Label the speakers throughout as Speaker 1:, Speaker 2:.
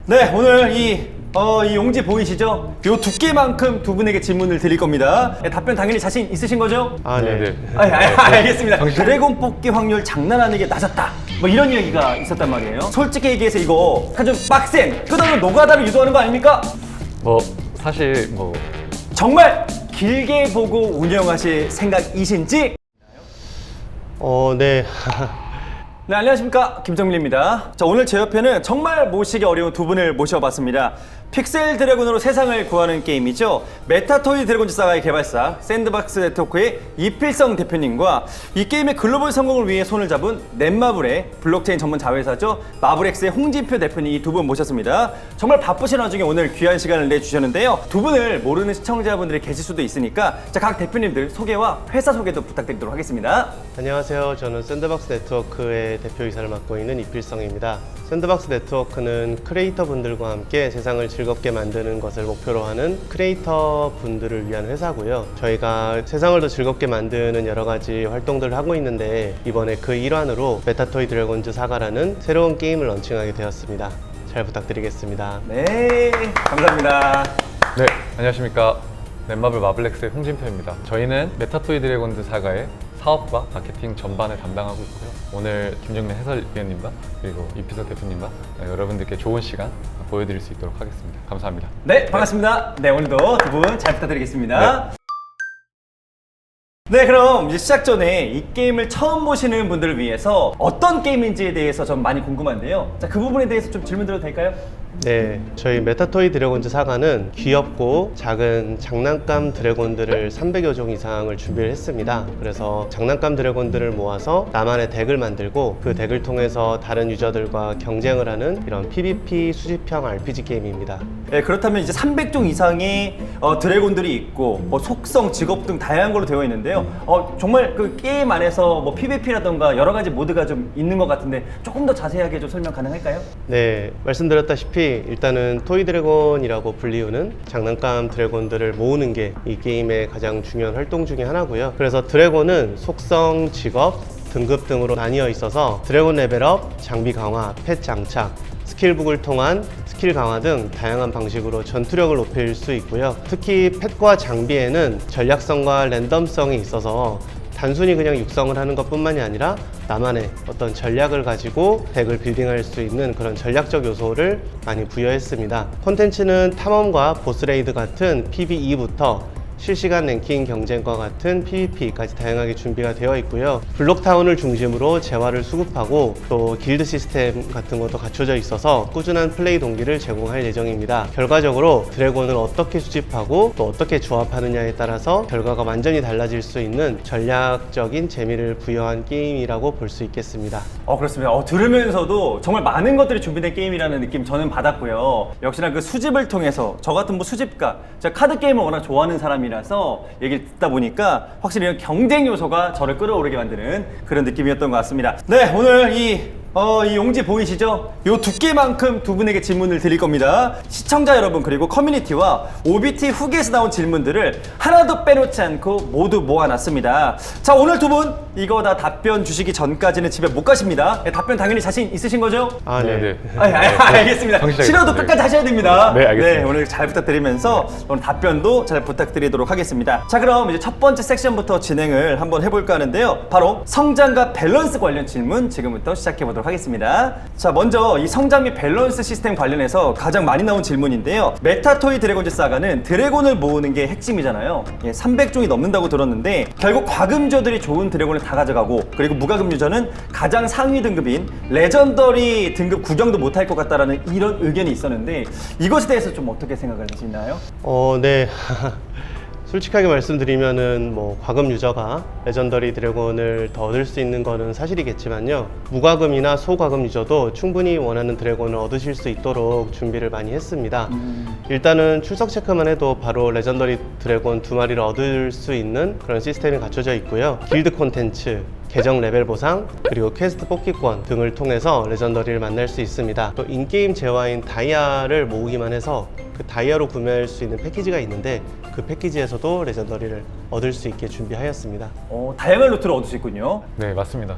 Speaker 1: 네, 오늘 이 용지 보이시죠? 요 두께만큼 두 분에게 질문을 드릴 겁니다. 네, 답변 당연히 자신 있으신 거죠?
Speaker 2: 네.
Speaker 1: 알겠습니다. 드래곤 뽑기 확률 장난 아니게 낮았다. 뭐 이런 얘기가 있었단 말이에요. 솔직히 얘기해서 이거 약간 좀 빡센 끝없는 노가다를 유도하는 거 아닙니까?
Speaker 2: 사실
Speaker 1: 정말 길게 보고 운영하실 생각이신지?
Speaker 2: 네.
Speaker 1: 네, 안녕하십니까, 김정민입니다. 자, 오늘 제 옆에는 정말 모시기 어려운 두 분을 모셔봤습니다. 픽셀 드래곤으로 세상을 구하는 게임이죠. 메타토이 드래곤즈 사가의 개발사 샌드박스 네트워크의 이필성 대표님과 이 게임의 글로벌 성공을 위해 손을 잡은 넷마블의 블록체인 전문 자회사죠, 마블엑스의 홍진표 대표님, 이 두 분 모셨습니다. 정말 바쁘신 와중에 오늘 귀한 시간을 내주셨는데요. 두 분을 모르는 시청자분들이 계실 수도 있으니까 자, 각 대표님들 소개와 회사 소개도 부탁드리도록 하겠습니다.
Speaker 2: 안녕하세요. 저는 샌드박스 네트워크의 대표이사를 맡고 있는 이필성입니다. 샌드박스 네트워크는 크리에이터 분들과 함께 세상을 즐겁게 만드는 것을 목표로 하는 크리에이터 분들을 위한 회사고요. 저희가 세상을 더 즐겁게 만드는 여러 가지 활동들을 하고 있는데 이번에 그 일환으로 메타토이 드래곤즈 사가라는 새로운 게임을 런칭하게 되었습니다. 잘 부탁드리겠습니다.
Speaker 1: 네, 감사합니다.
Speaker 3: 네, 안녕하십니까. 넷마블 마블렉스의 홍진표입니다. 저희는 메타토이 드래곤즈 사가의 사업과 마케팅 전반을 담당하고 있고요. 오늘 김정민 해설위원님과 그리고 이필석 대표님과 여러분들께 좋은 시간 보여드릴 수 있도록 하겠습니다. 감사합니다.
Speaker 1: 네, 반갑습니다. 네, 오늘도 두 분 잘 부탁드리겠습니다. 네, 그럼 이제 시작 전에 이 게임을 처음 보시는 분들을 위해서 어떤 게임인지에 대해서 좀 많이 궁금한데요. 자, 그 부분에 대해서 좀 질문 드려도 될까요?
Speaker 2: 네, 저희 메타토이 드래곤즈 사가는 귀엽고 작은 장난감 드래곤들을 300여 종 이상을 준비를 했습니다. 그래서 장난감 드래곤들을 모아서 나만의 덱을 만들고 그 덱을 통해서 다른 유저들과 경쟁을 하는 이런 PVP 수집형 RPG 게임입니다.
Speaker 1: 네, 그렇다면 이제 300종 이상의 드래곤들이 있고 뭐 속성, 직업 등 다양한 걸로 되어 있는데요. 정말 그 게임 안에서 뭐 PVP라던가 여러 가지 모드가 좀 있는 것 같은데 조금 더 자세하게 좀 설명 가능할까요?
Speaker 2: 네, 말씀드렸다시피 일단은 토이 드래곤이라고 불리우는 장난감 드래곤들을 모으는 게 이 게임의 가장 중요한 활동 중에 하나고요. 그래서 드래곤은 속성, 직업, 등급 등으로 나뉘어 있어서 드래곤 레벨업, 장비 강화, 펫 장착, 스킬북을 통한 스킬 강화 등 다양한 방식으로 전투력을 높일 수 있고요. 특히 펫과 장비에는 전략성과 랜덤성이 있어서 단순히 그냥 육성을 하는 것뿐만이 아니라 나만의 어떤 전략을 가지고 덱을 빌딩할 수 있는 그런 전략적 요소를 많이 부여했습니다. 콘텐츠는 탐험과 보스레이드 같은 PVE부터 실시간 랭킹 경쟁과 같은 PVP까지 다양하게 준비가 되어 있고요. 블록타운을 중심으로 재화를 수급하고 또 길드 시스템 같은 것도 갖춰져 있어서 꾸준한 플레이 동기를 제공할 예정입니다. 결과적으로 드래곤을 어떻게 수집하고 또 어떻게 조합하느냐에 따라서 결과가 완전히 달라질 수 있는 전략적인 재미를 부여한 게임이라고 볼 수 있겠습니다.
Speaker 1: 그렇습니다. 들으면서도 정말 많은 것들이 준비된 게임이라는 느낌 저는 받았고요. 역시나 그 수집을 통해서 저 같은 뭐 수집가, 제가 카드 게임을 워낙 좋아하는 사람이라서 얘기를 듣다 보니까 확실히 이런 경쟁 요소가 저를 끌어오르게 만드는 그런 느낌이었던 것 같습니다. 네, 오늘 이 용지 보이시죠? 요 두께만큼 두 분에게 질문을 드릴 겁니다. 시청자 여러분 그리고 커뮤니티와 OBT 후기에서 나온 질문들을 하나도 빼놓지 않고 모두 모아놨습니다. 자, 오늘 두 분 이거 다 답변 주시기 전까지는 집에 못 가십니다. 네, 답변 당연히 자신 있으신 거죠? 알겠습니다. 싫어도 끝까지 하셔야 됩니다.
Speaker 3: 네, 알겠습니다.
Speaker 1: 네, 오늘 잘 부탁드리면서 오늘 답변도 잘 부탁드리도록 하겠습니다. 자, 그럼 이제 첫 번째 섹션부터 진행을 한번 해볼까 하는데요. 바로 성장과 밸런스 관련 질문 지금부터 시작해보도록 하겠습니다. 자, 먼저 이 성장 및 밸런스 시스템 관련해서 가장 많이 나온 질문인데요. 메타토이 드래곤즈 사가는 드래곤을 모으는 게 핵심이잖아요. 300종이 넘는다고 들었는데 결국 과금 유저들이 좋은 드래곤을 다 가져가고 그리고 무과금 유저는 가장 상위 등급인 레전더리 등급 구경도 못할 것 같다라는 이런 의견이 있었는데 이것에 대해서 좀 어떻게 생각을 하시나요?
Speaker 2: 네. 솔직하게 말씀드리면은 과금 유저가 레전더리 드래곤을 더 얻을 수 있는 거는 사실이겠지만요. 무과금이나 소과금 유저도 충분히 원하는 드래곤을 얻으실 수 있도록 준비를 많이 했습니다. 일단은 출석 체크만 해도 바로 레전더리 드래곤 2마리를 얻을 수 있는 그런 시스템이 갖춰져 있고요. 길드 콘텐츠, 계정 레벨 보상, 그리고 퀘스트 뽑기권 등을 통해서 레전더리를 만날 수 있습니다. 또 인게임 재화인 다이아를 모으기만 해서 그 다이아로 구매할 수 있는 패키지가 있는데 그 패키지에서도 레전더리를 얻을 수 있게 준비하였습니다.
Speaker 1: 다양한 루트를 얻을 수 있군요.
Speaker 3: 네, 맞습니다.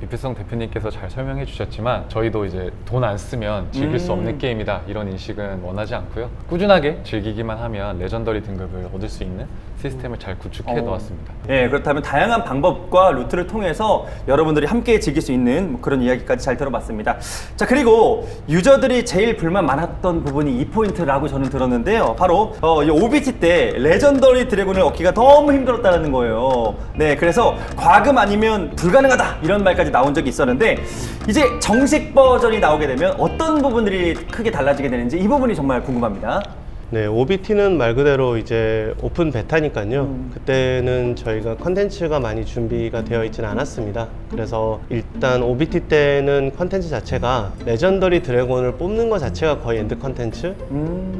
Speaker 3: 이필성 대표님께서 잘 설명해 주셨지만 저희도 이제 돈 안 쓰면 즐길 수 없는 게임이다 이런 인식은 원하지 않고요. 꾸준하게 즐기기만 하면 레전더리 등급을 얻을 수 있는 시스템을 잘 구축해 놓았습니다.
Speaker 1: 예, 그렇다면 다양한 방법과 루트를 통해서 여러분들이 함께 즐길 수 있는 뭐 그런 이야기까지 잘 들어봤습니다. 자, 그리고 유저들이 제일 불만 많았던 부분이 이 포인트라고 저는 들었는데요. 바로 이 OBT 때 레전더리 드래곤을 얻기가 너무 힘들었다는 거예요. 네, 그래서 과금 아니면 불가능하다 이런 말까지 나온 적이 있었는데 이제 정식 버전이 나오게 되면 어떤 부분들이 크게 달라지게 되는지 이 부분이 정말 궁금합니다.
Speaker 2: 네, OBT는 말 그대로 이제 오픈 베타니까요. 그때는 저희가 컨텐츠가 많이 준비가 되어 있지는 않았습니다. 그래서 일단 OBT 때는 컨텐츠 자체가 레전더리 드래곤을 뽑는 것 자체가 거의 엔드 컨텐츠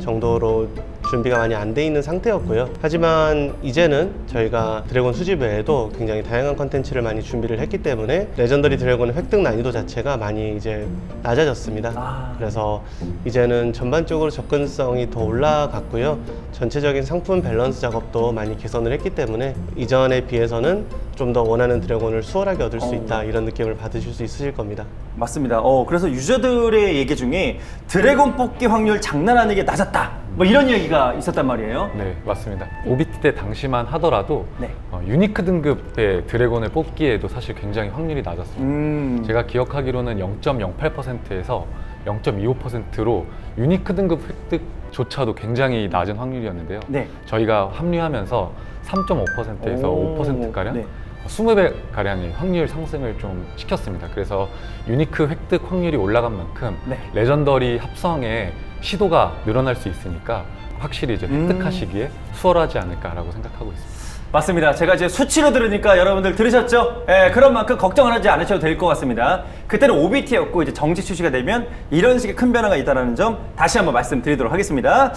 Speaker 2: 정도로 준비가 많이 안 돼 있는 상태였고요. 하지만 이제는 저희가 드래곤 수집 외에도 굉장히 다양한 컨텐츠를 많이 준비를 했기 때문에 레전더리 드래곤의 획득 난이도 자체가 많이 이제 낮아졌습니다. 그래서 이제는 전반적으로 접근성이 더 올라갔고요. 전체적인 상품 밸런스 작업도 많이 개선을 했기 때문에 이전에 비해서는 좀 더 원하는 드래곤을 수월하게 얻을 수 있다 이런 느낌을 받으실 수 있으실 겁니다.
Speaker 1: 맞습니다. 그래서 유저들의 얘기 중에 드래곤 뽑기 확률 장난 아니게 낮았다 뭐 이런 얘기가 있었단 말이에요.
Speaker 3: 네, 맞습니다. OBT 때 당시만 하더라도
Speaker 1: 네.
Speaker 3: 유니크 등급의 드래곤을 뽑기에도 사실 굉장히 확률이 낮았습니다. 제가 기억하기로는 0.08%에서 0.25%로 유니크 등급 획득조차도 굉장히 낮은 확률이었는데요.
Speaker 1: 네.
Speaker 3: 저희가 합류하면서 3.5%에서 5%가량
Speaker 1: 네.
Speaker 3: 20배 가량의 확률 상승을 좀 시켰습니다. 그래서 유니크 획득 확률이 올라간 만큼
Speaker 1: 네.
Speaker 3: 레전더리 합성에 시도가 늘어날 수 있으니까 확실히 이제 획득하시기에 수월하지 않을까라고 생각하고 있습니다.
Speaker 1: 맞습니다. 제가 이제 수치로 들으니까 여러분들 들으셨죠? 예, 그런 만큼 걱정을 하지 않으셔도 될 것 같습니다. 그때는 OBT였고 이제 정식 출시가 되면 이런 식의 큰 변화가 있다는 점 다시 한번 말씀드리도록 하겠습니다.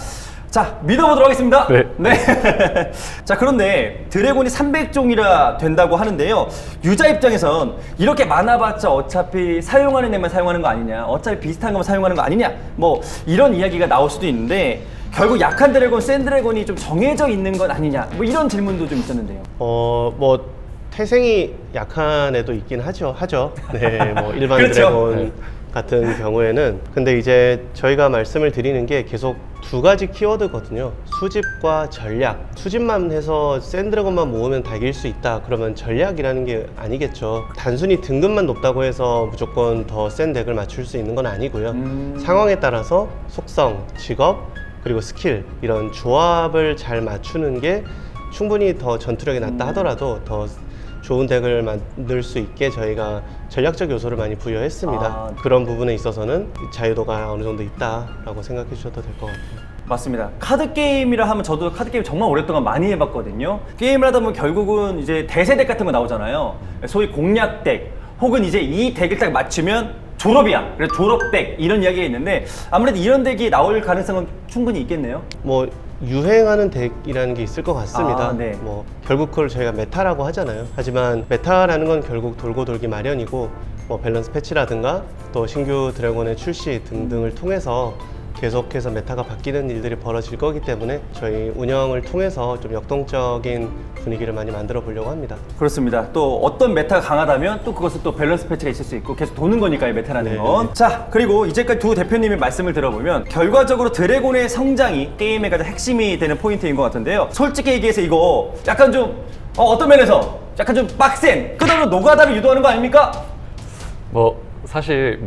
Speaker 1: 자, 믿어보도록 하겠습니다.
Speaker 3: 네.
Speaker 1: 자, 그런데 드래곤이 300종이라 된다고 하는데요. 유저 입장에선 이렇게 많아봤자 어차피 사용하는 애만 사용하는 거 아니냐, 어차피 비슷한 것만 사용하는 거 아니냐, 뭐 이런 이야기가 나올 수도 있는데 결국 약한 드래곤, 센 드래곤이 좀 정해져 있는 건 아니냐, 뭐 이런 질문도 좀 있었는데요.
Speaker 2: 뭐 태생이 약한 애도 있긴 하죠. 네, 뭐 일반
Speaker 1: 그렇죠.
Speaker 2: 드래곤
Speaker 3: 네.
Speaker 2: 같은 경우에는. 근데 이제 저희가 말씀을 드리는 게 계속 두 가지 키워드거든요. 수집과 전략. 수집만 해서 센 드래곤만 모으면 다 이길 수 있다. 그러면 전략이라는 게 아니겠죠. 단순히 등급만 높다고 해서 무조건 더 센 덱을 맞출 수 있는 건 아니고요. 상황에 따라서 속성, 직업, 그리고 스킬 이런 조합을 잘 맞추는 게 충분히 더 전투력이 낮다 하더라도 더 좋은 덱을 만들 수 있게 저희가 전략적 요소를 많이 부여했습니다. 그런 부분에 있어서는 자유도가 어느 정도 있다라고 생각해 주셔도 될 것 같아요.
Speaker 1: 맞습니다. 카드 게임이라 하면 저도 카드 게임 정말 오랫동안 많이 해봤거든요. 게임을 하다 보면 결국은 이제 대세 덱 같은 거 나오잖아요. 소위 공략 덱 혹은 이제 이 덱을 딱 맞추면 졸업이야. 그래서 졸업 덱 이런 이야기가 있는데 아무래도 이런 덱이 나올 가능성은 충분히 있겠네요.
Speaker 2: 뭐 유행하는 덱이라는 게 있을 것 같습니다.
Speaker 1: 네.
Speaker 2: 뭐 결국 그걸 저희가 메타라고 하잖아요. 하지만 메타라는 건 결국 돌고 돌기 마련이고 뭐 밸런스 패치라든가 또 신규 드래곤의 출시 등등을 통해서 계속해서 메타가 바뀌는 일들이 벌어질 거기 때문에 저희 운영을 통해서 좀 역동적인 분위기를 많이 만들어 보려고 합니다.
Speaker 1: 그렇습니다. 또 어떤 메타가 강하다면 또 그것은 또 밸런스 패치가 있을 수 있고 계속 도는 거니까요, 메타라는 건. 자, 그리고 이제까지 두 대표님의 말씀을 들어보면 결과적으로 드래곤의 성장이 게임의 가장 핵심이 되는 포인트인 것 같은데요. 솔직히 얘기해서 이거 약간 좀 어떤 면에서 약간 좀 빡센 끝으로 노가다를 유도하는 거 아닙니까?
Speaker 3: 뭐 사실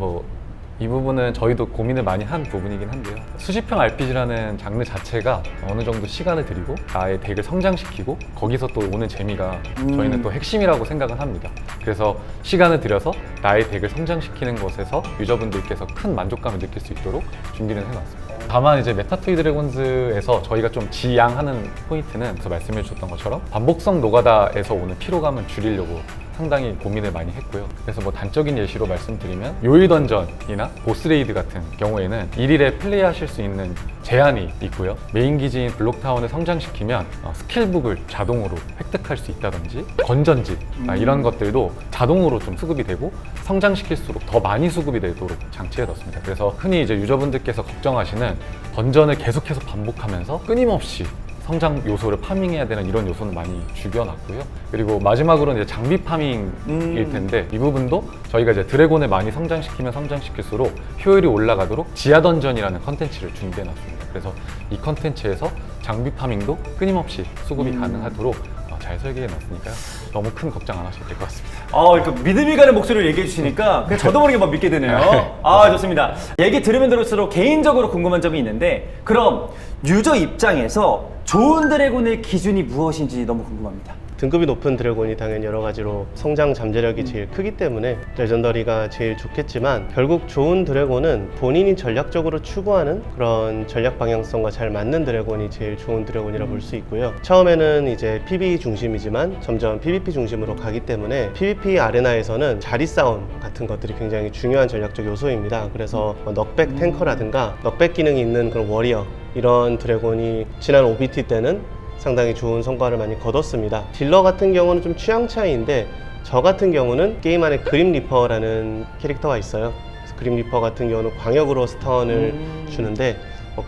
Speaker 3: 이 부분은 저희도 고민을 많이 한 부분이긴 한데요. 수집형 RPG라는 장르 자체가 어느 정도 시간을 들이고 나의 덱을 성장시키고 거기서 또 오는 재미가 저희는 또 핵심이라고 생각을 합니다. 그래서 시간을 들여서 나의 덱을 성장시키는 것에서 유저분들께서 큰 만족감을 느낄 수 있도록 준비를 해놨습니다. 다만 이제 메타토이 드래곤즈에서 저희가 좀 지양하는 포인트는 그래서 말씀해 주셨던 것처럼 반복성 노가다에서 오는 피로감을 줄이려고 상당히 고민을 많이 했고요. 그래서 뭐 단적인 예시로 말씀드리면 요일 던전이나 보스레이드 같은 경우에는 1일에 플레이하실 수 있는 제한이 있고요. 메인 기지인 블록타운을 성장시키면 스킬북을 자동으로 획득할 수 있다든지 건전지 이런 것들도 자동으로 좀 수급이 되고 성장시킬수록 더 많이 수급이 되도록 장치해뒀습니다. 그래서 흔히 이제 유저분들께서 걱정하시는 던전을 계속해서 반복하면서 끊임없이 성장 요소를 파밍해야 되는 이런 요소는 많이 죽여놨고요. 그리고 마지막으로는 이제 장비 파밍일 텐데 이 부분도 저희가 이제 드래곤을 많이 성장시키면 성장시킬수록 효율이 올라가도록 지하 던전이라는 컨텐츠를 준비해놨습니다. 그래서 이 컨텐츠에서 장비 파밍도 끊임없이 수급이 가능하도록 잘 설계해놨으니까요. 너무 큰 걱정 안 하셔도 될 것 같습니다.
Speaker 1: 이렇게 믿음이 가는 목소리를 얘기해 주시니까 그냥 저도 모르게 막 믿게 되네요. 좋습니다. 얘기 들으면 들을수록 개인적으로 궁금한 점이 있는데 그럼 유저 입장에서 좋은 드래곤의 기준이 무엇인지 너무 궁금합니다.
Speaker 2: 등급이 높은 드래곤이 당연히 여러 가지로 성장 잠재력이 제일 크기 때문에 레전더리가 제일 좋겠지만 결국 좋은 드래곤은 본인이 전략적으로 추구하는 그런 전략 방향성과 잘 맞는 드래곤이 제일 좋은 드래곤이라 볼 수 있고요. 처음에는 이제 PB 중심이지만 점점 PVP 중심으로 가기 때문에 PVP 아레나에서는 자리 싸움 같은 것들이 굉장히 중요한 전략적 요소입니다. 그래서 넉백 탱커라든가 넉백 기능이 있는 그런 워리어 이런 드래곤이 지난 OBT 때는 상당히 좋은 성과를 많이 거뒀습니다. 딜러 같은 경우는 좀 취향 차이인데 저 같은 경우는 게임 안에 그림 리퍼라는 캐릭터가 있어요. 그래서 그림 리퍼 같은 경우는 광역으로 스턴을 주는데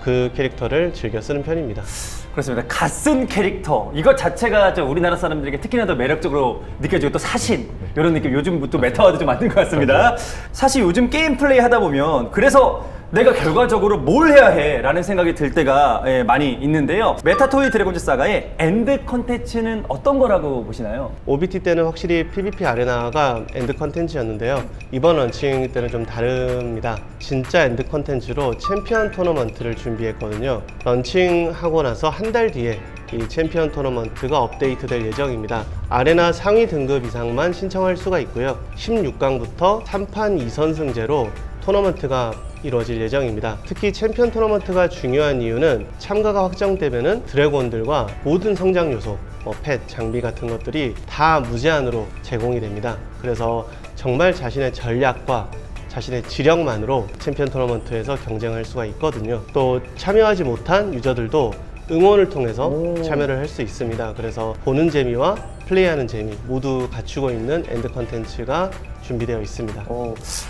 Speaker 2: 그 캐릭터를 즐겨 쓰는 편입니다.
Speaker 1: 그렇습니다. 갓쓴 캐릭터 이것 자체가 우리나라 사람들에게 특히나 더 매력적으로 느껴지고 또 사신 이런 느낌 요즘 또 메타와도 좀 맞는 것 같습니다. 사실 요즘 게임 플레이 하다 보면 그래서 내가 결과적으로 뭘 해야 해 라는 생각이 들 때가 많이 있는데요. 메타토이 드래곤즈 사가의 엔드 컨텐츠는 어떤 거라고 보시나요?
Speaker 2: OBT 때는 확실히 PVP 아레나가 엔드 컨텐츠였는데요. 이번 런칭 때는 좀 다릅니다. 진짜 엔드 컨텐츠로 챔피언 토너먼트를 준비했거든요. 런칭하고 나서 한 달 뒤에 이 챔피언 토너먼트가 업데이트 될 예정입니다. 아레나 상위 등급 이상만 신청할 수가 있고요. 16강부터 3판 2선승제로 토너먼트가 이루어질 예정입니다. 특히 챔피언 토너먼트가 중요한 이유는 참가가 확정되면은 드래곤들과 모든 성장 요소, 펫, 장비 같은 것들이 다 무제한으로 제공이 됩니다. 그래서 정말 자신의 전략과 자신의 지력만으로 챔피언 토너먼트에서 경쟁할 수가 있거든요. 또 참여하지 못한 유저들도 응원을 통해서 참여를 할 수 있습니다. 그래서 보는 재미와 플레이하는 재미 모두 갖추고 있는 엔드 컨텐츠가 준비되어 있습니다.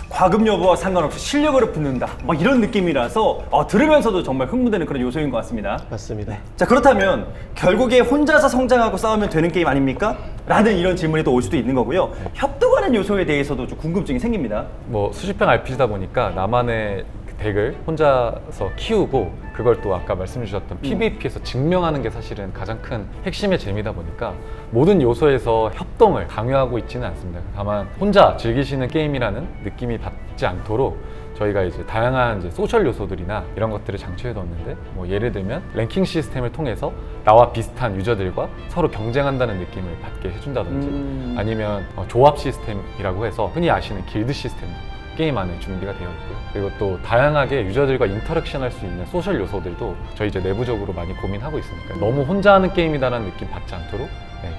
Speaker 1: 과금 여부와 상관없이 실력으로 붙는다 막 이런 느낌이라서 들으면서도 정말 흥분되는 그런 요소인 것 같습니다.
Speaker 2: 맞습니다.
Speaker 1: 자, 그렇다면 결국에 혼자서 성장하고 싸우면 되는 게임 아닙니까? 라는 이런 질문이 또 올 수도 있는 거고요. 협동하는 요소에 대해서도 좀 궁금증이 생깁니다.
Speaker 3: 뭐 수집형 RPG다 보니까 나만의 덱을 혼자서 키우고 그걸 또 아까 말씀 주셨던 PVP에서 증명하는 게 사실은 가장 큰 핵심의 재미다 보니까 모든 요소에서 협동을 강요하고 있지는 않습니다. 다만 혼자 즐기시는 게임이라는 느낌이 받지 않도록 저희가 이제 다양한 이제 소셜 요소들이나 이런 것들을 장치해 뒀는데 뭐 예를 들면 랭킹 시스템을 통해서 나와 비슷한 유저들과 서로 경쟁한다는 느낌을 받게 해준다든지 아니면 조합 시스템이라고 해서 흔히 아시는 길드 시스템 게임 안에 준비가 되어 있고요. 그리고 또 다양하게 유저들과 인터랙션 할 수 있는 소셜 요소들도 저희 이제 내부적으로 많이 고민하고 있으니까 너무 혼자 하는 게임이다라는 느낌 받지 않도록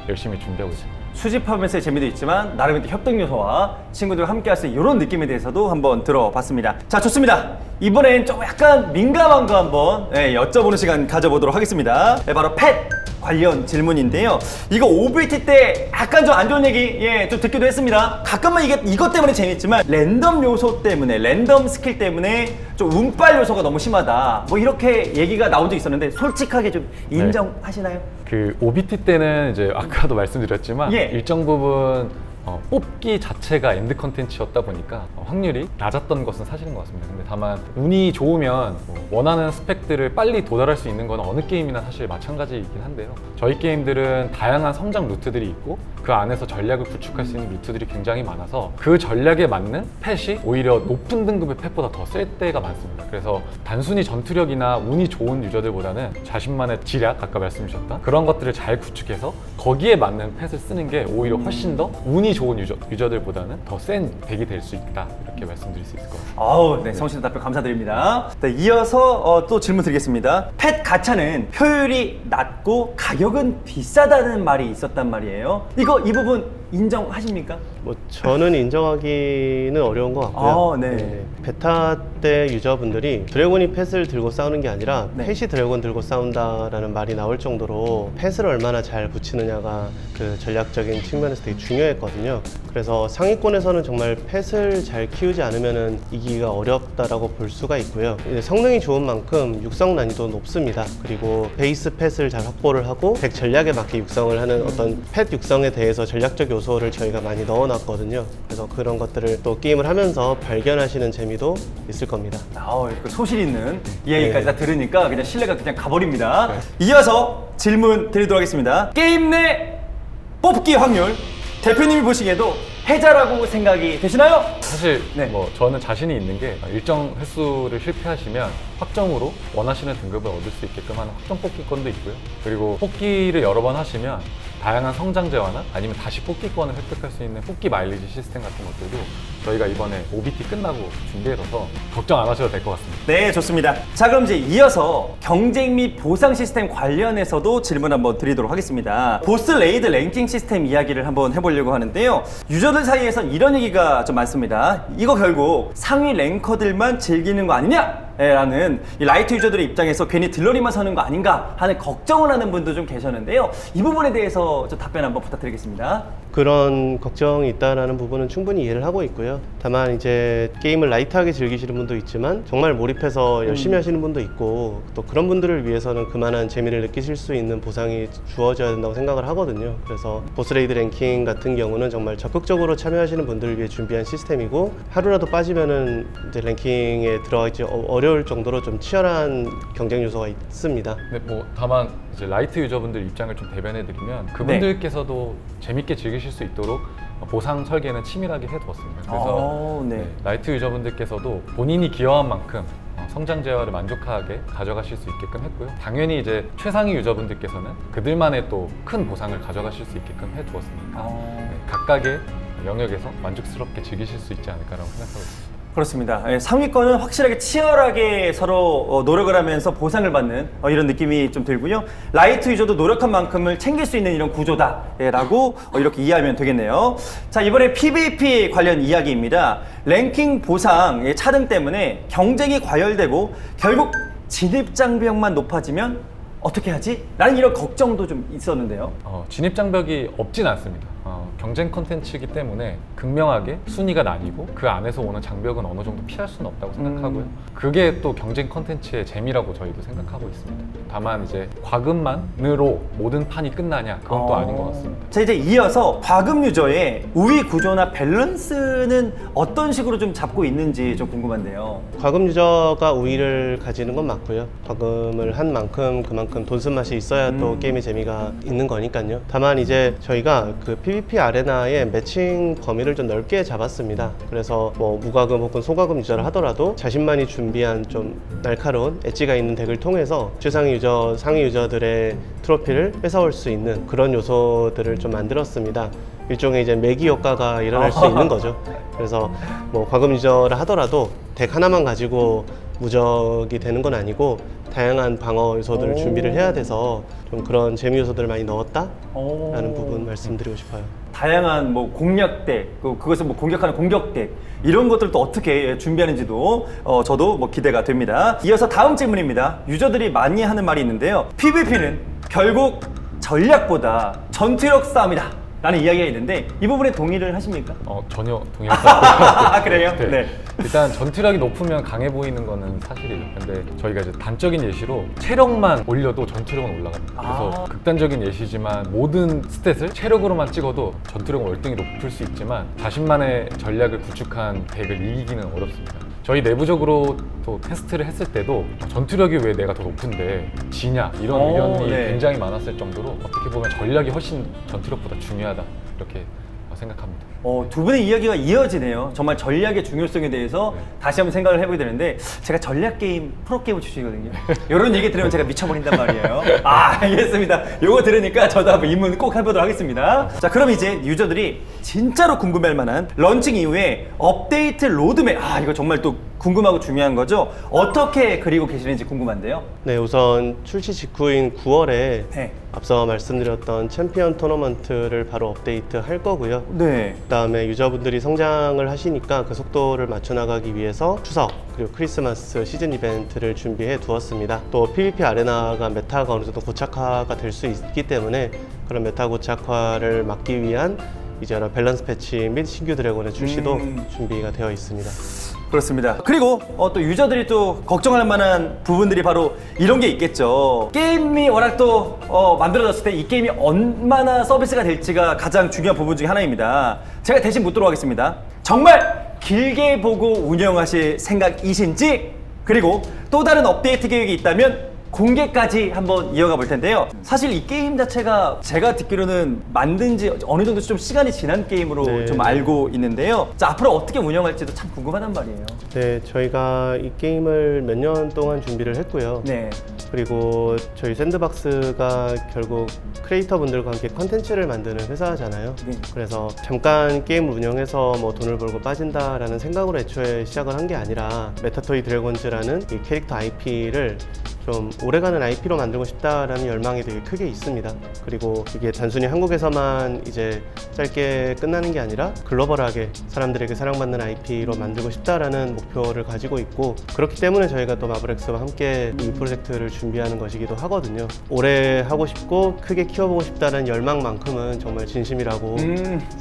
Speaker 3: 열심히 준비하고 있습니다.
Speaker 1: 수집하면서의 재미도 있지만 나름의 또 협동 요소와 친구들과 함께 할 수 있는 이런 느낌에 대해서도 한번 들어봤습니다. 자, 좋습니다. 이번엔 좀 약간 민감한 거 한번 여쭤보는 시간 가져보도록 하겠습니다. 바로 펫 관련 질문인데요. 이거 OBT 때 약간 좀 안 좋은 얘기 좀 듣기도 했습니다. 가끔은 이것 때문에 재밌지만 랜덤 요소 때문에 랜덤 스킬 때문에 좀 운빨 요소가 너무 심하다 뭐 이렇게 얘기가 나온 적 있었는데 솔직하게 좀 인정하시나요?
Speaker 3: 그 OBT 때는 이제 아까도 말씀드렸지만 일정 부분 뽑기 자체가 엔드 컨텐츠였다 보니까 확률이 낮았던 것은 사실인 것 같습니다. 근데 다만 운이 좋으면 원하는 스펙들을 빨리 도달할 수 있는 건 어느 게임이나 사실 마찬가지이긴 한데요. 저희 게임들은 다양한 성장 루트들이 있고 그 안에서 전략을 구축할 수 있는 루트들이 굉장히 많아서 그 전략에 맞는 펫이 오히려 높은 등급의 펫보다 더 셀 때가 많습니다. 그래서 단순히 전투력이나 운이 좋은 유저들보다는 자신만의 지략, 아까 말씀 주셨던 그런 것들을 잘 구축해서 거기에 맞는 펫을 쓰는 게 오히려 훨씬 더 운이 좋은 유저들보다는 더 센 덱이 될 수 있다 이렇게 말씀드릴 수 있을 것 같습니다.
Speaker 1: 네, 성실한 답변 감사드립니다. 네, 이어서 또 질문 드리겠습니다. 펫 가차는 효율이 낮고 가격은 비싸다는 말이 있었단 말이에요. 이 부분 인정하십니까?
Speaker 2: 뭐 저는 인정하기는 어려운 것 같고요.
Speaker 1: 아, 네.
Speaker 2: 베타 때 유저분들이 드래곤이 펫을 들고 싸우는 게 아니라
Speaker 1: 네.
Speaker 2: 펫이 드래곤 들고 싸운다라는 말이 나올 정도로 펫을 얼마나 잘 붙이느냐가 그 전략적인 측면에서 되게 중요했거든요. 그래서 상위권에서는 정말 펫을 잘 키우지 않으면 이기기가 어렵다라고 볼 수가 있고요. 이제 성능이 좋은 만큼 육성 난이도 높습니다. 그리고 베이스 펫을 잘 확보를 하고 덱 전략에 맞게 육성을 하는 어떤 펫 육성에 대해서 전략적 요소를 저희가 많이 넣어놨거든요. 그래서 그런 것들을 또 게임을 하면서 발견하시는 재미도 있을 겁니다.
Speaker 1: 그 소실 있는 이야기까지
Speaker 2: 네.
Speaker 1: 다 들으니까 그냥 신뢰가 그냥 가버립니다. 이어서 질문 드리도록 하겠습니다. 게임 내 뽑기 확률 대표님이 보시기에도 해자라고 생각이 되시나요?
Speaker 3: 사실
Speaker 1: 네.
Speaker 3: 뭐 저는 자신이 있는 게 일정 횟수를 실패하시면 확정으로 원하시는 등급을 얻을 수 있게끔 하는 확정 뽑기권도 있고요. 그리고 뽑기를 여러 번 하시면 다양한 성장제화나 아니면 다시 뽑기권을 획득할 수 있는 뽑기 마일리지 시스템 같은 것들도 저희가 이번에 OBT 끝나고 준비해서 걱정 안 하셔도 될 것 같습니다.
Speaker 1: 네, 좋습니다. 자, 그럼 이제 이어서 경쟁 및 보상 시스템 관련해서도 질문 한번 드리도록 하겠습니다. 보스 레이드 랭킹 시스템 이야기를 한번 해보려고 하는데요. 유저들 사이에선 이런 얘기가 좀 많습니다. 이거 결국 상위 랭커들만 즐기는 거 아니냐? 라는 이 라이트 유저들의 입장에서 괜히 들러리만 서는 거 아닌가 하는 걱정을 하는 분도 좀 계셨는데요. 이 부분에 대해서 좀 답변 한번 부탁드리겠습니다.
Speaker 2: 그런 걱정이 있다는 부분은 충분히 이해를 하고 있고요. 다만 이제 게임을 라이트하게 즐기시는 분도 있지만 정말 몰입해서 열심히 하시는 분도 있고 또 그런 분들을 위해서는 그만한 재미를 느끼실 수 있는 보상이 주어져야 된다고 생각을 하거든요. 그래서 보스레이드 랭킹 같은 경우는 정말 적극적으로 참여하시는 분들을 위해 준비한 시스템이고 하루라도 빠지면은 이제 랭킹에 들어가기 어려울 정도로 좀 치열한 경쟁 요소가 있습니다.
Speaker 3: 근데 뭐 다만 이제 라이트 유저분들 입장을 좀 대변해드리면 그분들께서도 재밌게 즐기실 수 있도록 보상 설계는 치밀하게 해두었습니다. 그래서
Speaker 1: 네.
Speaker 3: 라이트 유저분들께서도 본인이 기여한 만큼 성장 제어를 만족하게 가져가실 수 있게끔 했고요. 당연히 이제 최상위 유저분들께서는 그들만의 또 큰 보상을 가져가실 수 있게끔 해두었으니까 네, 각각의 영역에서 만족스럽게 즐기실 수 있지 않을까라고 생각하고 있습니다.
Speaker 1: 그렇습니다. 상위권은 확실하게 치열하게 서로 노력을 하면서 보상을 받는 이런 느낌이 좀 들고요. 라이트 유저도 노력한 만큼을 챙길 수 있는 이런 구조다라고 이렇게 이해하면 되겠네요. 자, 이번에 PVP 관련 이야기입니다. 랭킹 보상 차등 때문에 경쟁이 과열되고 결국 진입 장벽만 높아지면 어떻게 하지? 라는 이런 걱정도 좀 있었는데요.
Speaker 3: 진입 장벽이 없진 않습니다. 경쟁 콘텐츠이기 때문에 극명하게 순위가 나뉘고 그 안에서 오는 장벽은 어느 정도 피할 수는 없다고 생각하고요. 그게 또 경쟁 콘텐츠의 재미라고 저희도 생각하고 있습니다. 다만 이제 과금만으로 모든 판이 끝나냐? 그건 또 아닌 것 같습니다.
Speaker 1: 자, 이제 이어서 과금 유저의 우위 구조나 밸런스는 어떤 식으로 좀 잡고 있는지 좀 궁금한데요.
Speaker 2: 과금 유저가 우위를 가지는 건 맞고요. 과금을 한 만큼 그만큼 돈 쓴 맛이 있어야 또 게임의 재미가 있는 거니까요. 다만 이제 저희가 그 PVP 아레나의 매칭 범위를 좀 넓게 잡았습니다. 그래서 뭐 무과금 혹은 소과금 유저를 하더라도 자신만이 준비한 좀 날카로운 엣지가 있는 덱을 통해서 최상위 유저, 상위 유저들의 트로피를 뺏어올 수 있는 그런 요소들을 좀 만들었습니다. 일종의 이제 매기 효과가 일어날 수 있는 거죠. 그래서 뭐 과금 유저를 하더라도 덱 하나만 가지고 무적이 되는 건 아니고 다양한 방어 요소들을 준비를 해야 돼서 좀 그런 재미 요소들을 많이 넣었다라는 부분 말씀드리고 싶어요.
Speaker 1: 다양한 뭐 공략덱, 그것을 뭐 공격하는 공격덱 이런 것들도 어떻게 준비하는지도 저도 뭐 기대가 됩니다. 이어서 다음 질문입니다. 유저들이 많이 하는 말이 있는데요. PVP는 결국 전략보다 전투력 싸움이다 라는 이야기가 있는데 이 부분에 동의를 하십니까?
Speaker 3: 전혀 동의하지 않고요.
Speaker 1: 그래요?
Speaker 3: 네.
Speaker 1: 네.
Speaker 3: 일단 전투력이 높으면 강해 보이는 거는 사실이에요. 근데 저희가 이제 단적인 예시로 체력만 올려도 전투력은 올라갑니다. 그래서 극단적인 예시지만 모든 스탯을 체력으로만 찍어도 전투력은 월등히 높을 수 있지만 자신만의 전략을 구축한 덱을 이기기는 어렵습니다. 저희 내부적으로 또 테스트를 했을 때도 전투력이 왜 내가 더 높은데 지냐 이런 의견이
Speaker 1: 네.
Speaker 3: 굉장히 많았을 정도로 어떻게 보면 전략이 훨씬 전투력보다 중요하다 이렇게 생각합니다.
Speaker 1: 두 분의 이야기가 이어지네요. 정말 전략의 중요성에 대해서 다시 한번 생각을 해보게 되는데 제가 전략 게임, 프로게이머 출신이거든요. 이런 얘기 들으면 제가 미쳐버린단 말이에요. 알겠습니다. 요거 들으니까 저도 한번 입문 꼭 해보도록 하겠습니다. 자, 그럼 이제 유저들이 진짜로 궁금해할 만한 런칭 이후에 업데이트 로드맵, 이거 정말 또 궁금하고 중요한 거죠. 어떻게 그리고 계시는지 궁금한데요.
Speaker 2: 네, 우선 출시 직후인 9월에
Speaker 1: 네.
Speaker 2: 앞서 말씀드렸던 챔피언 토너먼트를 바로 업데이트 할 거고요.
Speaker 1: 네.
Speaker 2: 그다음에 유저분들이 성장을 하시니까 그 속도를 맞춰 나가기 위해서 추석 그리고 크리스마스 시즌 이벤트를 준비해 두었습니다. 또 PVP 아레나가 메타가 어느 정도 고착화가 될 수 있기 때문에 그런 메타 고착화를 막기 위한 이제 여러 밸런스 패치 및 신규 드래곤의 출시도 준비가 되어 있습니다.
Speaker 1: 그렇습니다. 그리고 또 유저들이 또 걱정할 만한 부분들이 바로 이런 게 있겠죠. 게임이 워낙 또 만들어졌을 때 이 게임이 얼마나 서비스가 될지가 가장 중요한 부분 중에 하나입니다. 제가 대신 묻도록 하겠습니다. 정말 길게 보고 운영하실 생각이신지, 그리고 또 다른 업데이트 계획이 있다면 공개까지 한번 이어가 볼 텐데요. 사실 이 게임 자체가 제가 듣기로는 만든 지 어느 정도 좀 시간이 지난 게임으로
Speaker 2: 네.
Speaker 1: 좀 알고 있는데요. 자, 앞으로 어떻게 운영할지도 참 궁금하단 말이에요.
Speaker 2: 네, 저희가 이 게임을 몇 년 동안 준비를 했고요.
Speaker 1: 네.
Speaker 2: 그리고 저희 샌드박스가 결국 크리에이터 분들과 함께 컨텐츠를 만드는 회사잖아요.
Speaker 1: 네.
Speaker 2: 그래서 잠깐 게임을 운영해서 뭐 돈을 벌고 빠진다라는 생각으로 애초에 시작을 한 게 아니라 메타토이 드래곤즈라는 이 캐릭터 IP를 좀 오래가는 IP로 만들고 싶다라는 열망이 되게 크게 있습니다. 그리고 이게 단순히 한국에서만 이제 짧게 끝나는 게 아니라 글로벌하게 사람들에게 사랑받는 IP로 만들고 싶다라는 목표를 가지고 있고, 그렇기 때문에 저희가 또 마블엑스와 함께 이 프로젝트를 준비하는 것이기도 하거든요. 오래 하고 싶고 크게 키워보고 싶다는 열망만큼은 정말 진심이라고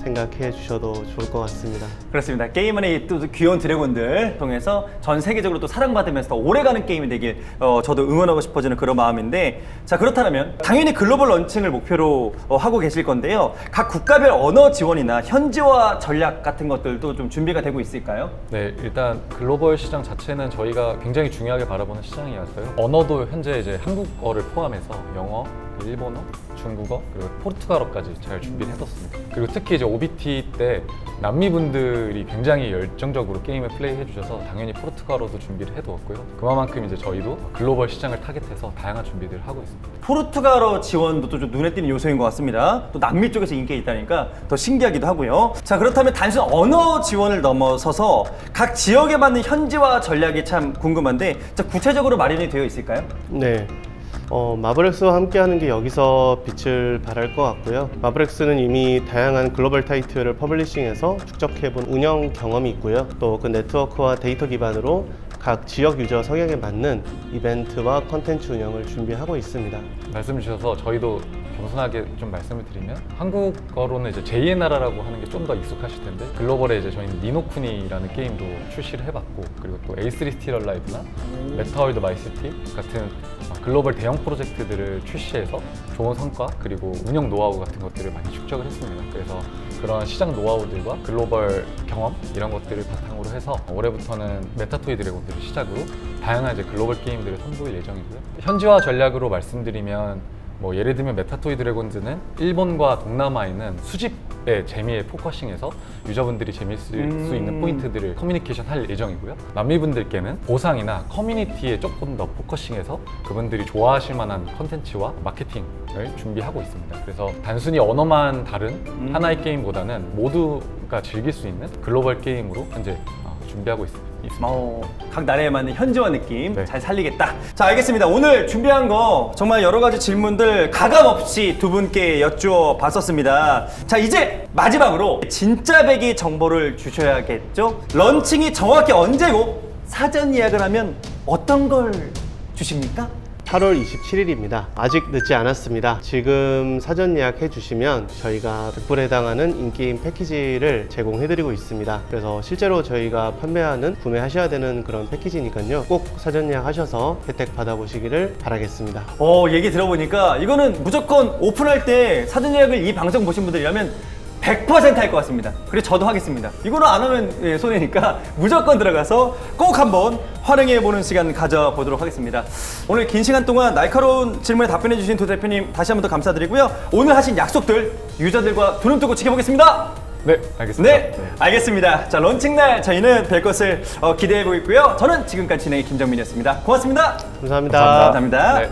Speaker 2: 생각해 주셔도 좋을 것 같습니다.
Speaker 1: 그렇습니다. 게임 안에 또 귀여운 드래곤들 통해서 전 세계적으로 또 사랑받으면서 더 오래가는 게임이 되길 저도 응원하고 싶어지는 그런 마음인데, 자, 그렇다면 당연히 글로벌 런칭을 목표로 하고 계실 건데요. 각 국가별 언어 지원이나 현지화 전략 같은 것들도 좀 준비가 되고 있을까요?
Speaker 3: 네, 일단 글로벌 시장 자체는 저희가 굉장히 중요하게 바라보는 시장이어서요. 언어도 현재 이제 한국어를 포함해서 영어, 일본어, 중국어, 그리고 포르투갈어까지 잘 준비를 해뒀습니다. 그리고 특히 이제 OBT 때 남미분들이 굉장히 열정적으로 게임을 플레이해 주셔서 당연히 포르투갈어도 준비를 해두었고요. 그만큼 이제 저희도 글로벌 시장을 타겟해서 다양한 준비들을 하고 있습니다.
Speaker 1: 포르투갈어 지원도 또 좀 눈에 띄는 요소인 것 같습니다. 또 남미 쪽에서 인기가 있다니까 더 신기하기도 하고요. 자, 그렇다면 단순 언어 지원을 넘어서서 각 지역에 맞는 현지화 전략이 참 궁금한데, 자, 구체적으로 마련이 되어 있을까요?
Speaker 2: 네. 마블엑스와 함께하는 게 여기서 빛을 발할 것 같고요. 마블엑스는 이미 다양한 글로벌 타이틀을 퍼블리싱해서 축적해본 운영 경험이 있고요. 또 그 네트워크와 데이터 기반으로 각 지역 유저 성향에 맞는 이벤트와 컨텐츠 운영을 준비하고 있습니다.
Speaker 3: 말씀 주셔서 저희도 겸손하게 좀 말씀을 드리면, 한국어로는 이제 제2의 나라라고 하는 게 좀 더 익숙하실 텐데, 글로벌에 이제 저희는 니노쿠니라는 게임도 출시를 해봤고, 그리고 또 A3 스틸 얼라이브나 메타월드 마이시티 같은 글로벌 대형 프로젝트들을 출시해서 좋은 성과 그리고 운영 노하우 같은 것들을 많이 축적을 했습니다. 그래서 그런 시장 노하우들과 글로벌 경험 이런 것들을 바탕으로 해서 올해부터는 메타토이 드래곤들을 시작으로 다양한 이제 글로벌 게임들을 선보일 예정이고요. 현지화 전략으로 말씀드리면, 뭐 예를 들면 메타토이 드래곤즈는 일본과 동남아에는 수집의 재미에 포커싱해서 유저분들이 재미있을 수 있는 포인트들을 커뮤니케이션 할 예정이고요. 남미분들께는 보상이나 커뮤니티에 조금 더 포커싱해서 그분들이 좋아하실 만한 컨텐츠와 마케팅을 준비하고 있습니다. 그래서 단순히 언어만 다른 하나의 게임보다는 모두가 즐길 수 있는 글로벌 게임으로 현재 준비하고 있습니다.
Speaker 1: 각 나라에 맞는 현지화 느낌
Speaker 3: 네.
Speaker 1: 잘 살리겠다. 자, 알겠습니다. 오늘 준비한 거 정말 여러 가지 질문들 가감 없이 두 분께 여쭈어 봤었습니다. 자, 이제 마지막으로 진짜 배기 정보를 주셔야겠죠? 런칭이 정확히 언제고 사전 예약을 하면 어떤 걸 주십니까?
Speaker 2: 8월 27일입니다. 아직 늦지 않았습니다. 지금 사전 예약해 주시면 저희가 100불에 해당하는 인게임 패키지를 제공해드리고 있습니다. 그래서 실제로 저희가 판매하는, 구매하셔야 되는 그런 패키지니까요. 꼭 사전 예약하셔서 혜택 받아보시기를 바라겠습니다.
Speaker 1: 얘기 들어보니까 이거는 무조건 오픈할 때 사전 예약을 이 방송 보신 분들이라면 100% 할 것 같습니다. 그리고 저도 하겠습니다. 이거는 안 하면 손해니까 무조건 들어가서 꼭 한번 활용해보는 시간 가져보도록 하겠습니다. 오늘 긴 시간 동안 날카로운 질문에 답변해주신 두 대표님 다시 한번 더 감사드리고요. 오늘 하신 약속들 유저들과 두 눈 뜨고 지켜보겠습니다.
Speaker 3: 네, 알겠습니다.
Speaker 1: 네, 알겠습니다. 자, 런칭날 저희는 뵐 것을 기대해보고 있고요. 저는 지금까지 진행의 김정민이었습니다. 고맙습니다.
Speaker 2: 감사합니다.
Speaker 1: 감사합니다.
Speaker 3: 네.